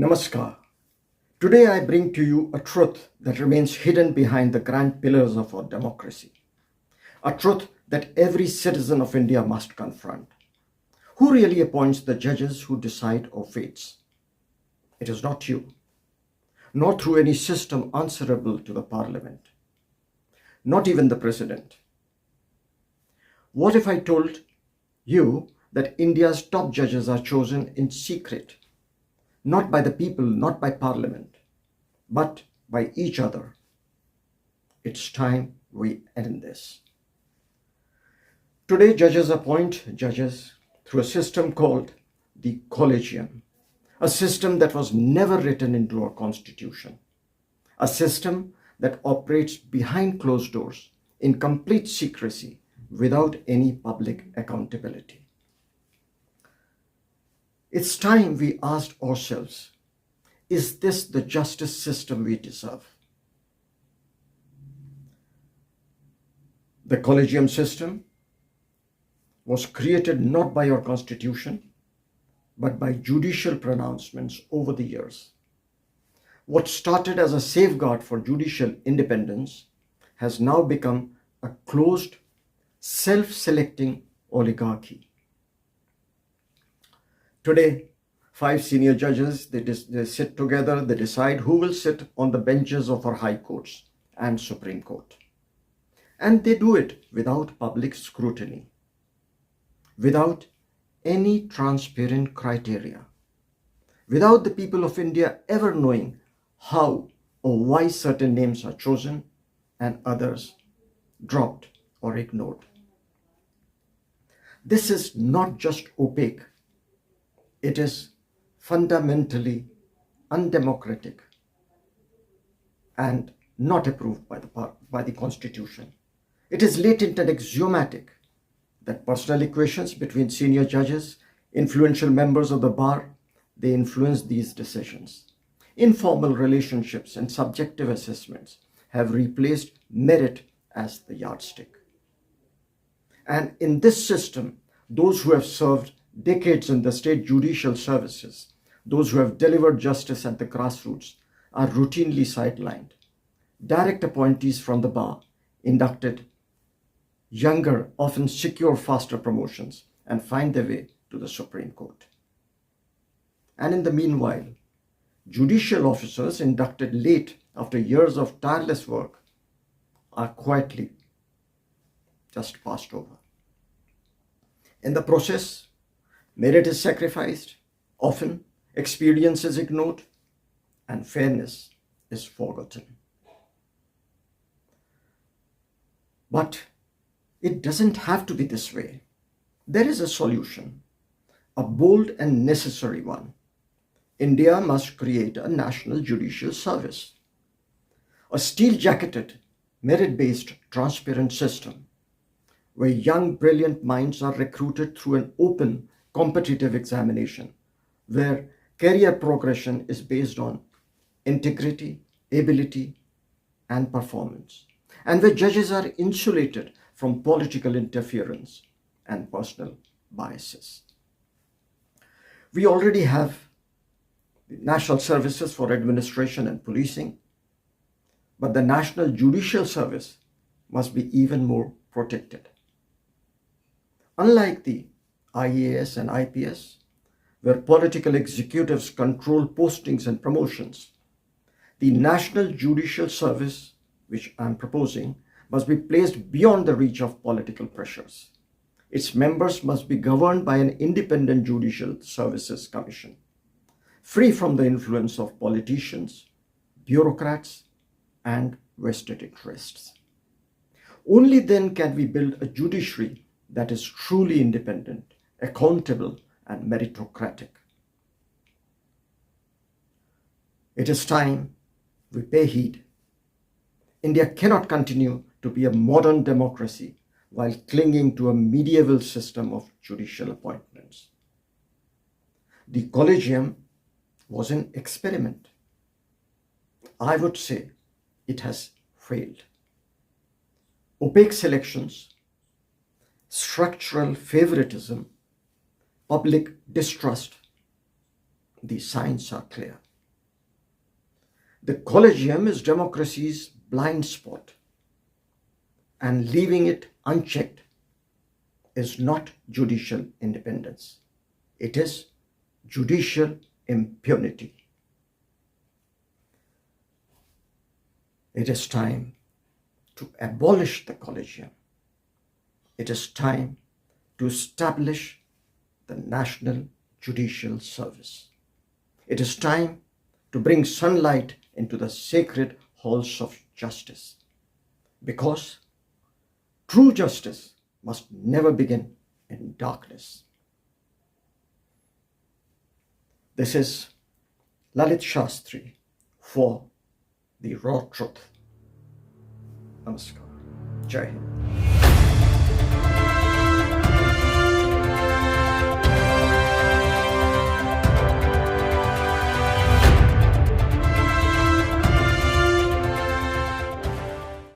Namaskar. Today I bring to you a truth that remains hidden behind the grand pillars of our democracy. A truth that every citizen of India must confront. Who really appoints the judges who decide our fates? It is not you, nor through any system answerable to the parliament, not even the president. What if I told you that India's top judges are chosen in secret? Not by the people, not by parliament, but by each other. It's time we end this. Today, judges appoint judges through a system called the Collegium, a system that was never written into our constitution, a system that operates behind closed doors in complete secrecy without any public accountability. It's time we asked ourselves, is this the justice system we deserve? The Collegium system was created not by our constitution, but by judicial pronouncements over the years. What started as a safeguard for judicial independence has now become a closed, self-selecting oligarchy. Today, 5 senior judges, they sit together, they decide who will sit on the benches of our high courts and Supreme Court. And they do it without public scrutiny, without any transparent criteria, without the people of India ever knowing how or why certain names are chosen and others dropped or ignored. This is not just opaque. It is fundamentally undemocratic and not approved by the Constitution. It is latent and axiomatic that personal equations between senior judges, influential members of the bar, they influence these decisions. Informal relationships and subjective assessments have replaced merit as the yardstick. And in this system, those who have served decades in the state judicial services, those who have delivered justice at the grassroots, are routinely sidelined. Direct appointees from the bar inducted younger, often secure faster promotions and find their way to the Supreme Court. And in the meanwhile, judicial officers inducted late after years of tireless work are quietly just passed over. In the process, merit is sacrificed, often experience is ignored, and fairness is forgotten. But it doesn't have to be this way. There is a solution, a bold and necessary one. India must create a National Judicial Service, a steel-jacketed, merit-based, transparent system where young, brilliant minds are recruited through an open, competitive examination, where career progression is based on integrity, ability, and performance, and where judges are insulated from political interference and personal biases. We already have the National Services for Administration and Policing, but the National Judicial Service must be even more protected. Unlike the IAS and IPS, where political executives control postings and promotions, the National Judicial Service, which I'm proposing, must be placed beyond the reach of political pressures. Its members must be governed by an independent Judicial Services Commission, free from the influence of politicians, bureaucrats, and vested interests. Only then can we build a judiciary that is truly independent, accountable, and meritocratic. It is time we pay heed. India cannot continue to be a modern democracy while clinging to a medieval system of judicial appointments. The Collegium was an experiment. I would say it has failed. Opaque selections, structural favoritism, public distrust, the signs are clear. The Collegium is democracy's blind spot, and leaving it unchecked is not judicial independence. It is judicial impunity. It is time to abolish the Collegium. It is time to establish the National Judicial Service. It is time to bring sunlight into the sacred halls of justice, because true justice must never begin in darkness. This is Lalit Shastri for the raw truth. Namaskar. Jai Hind.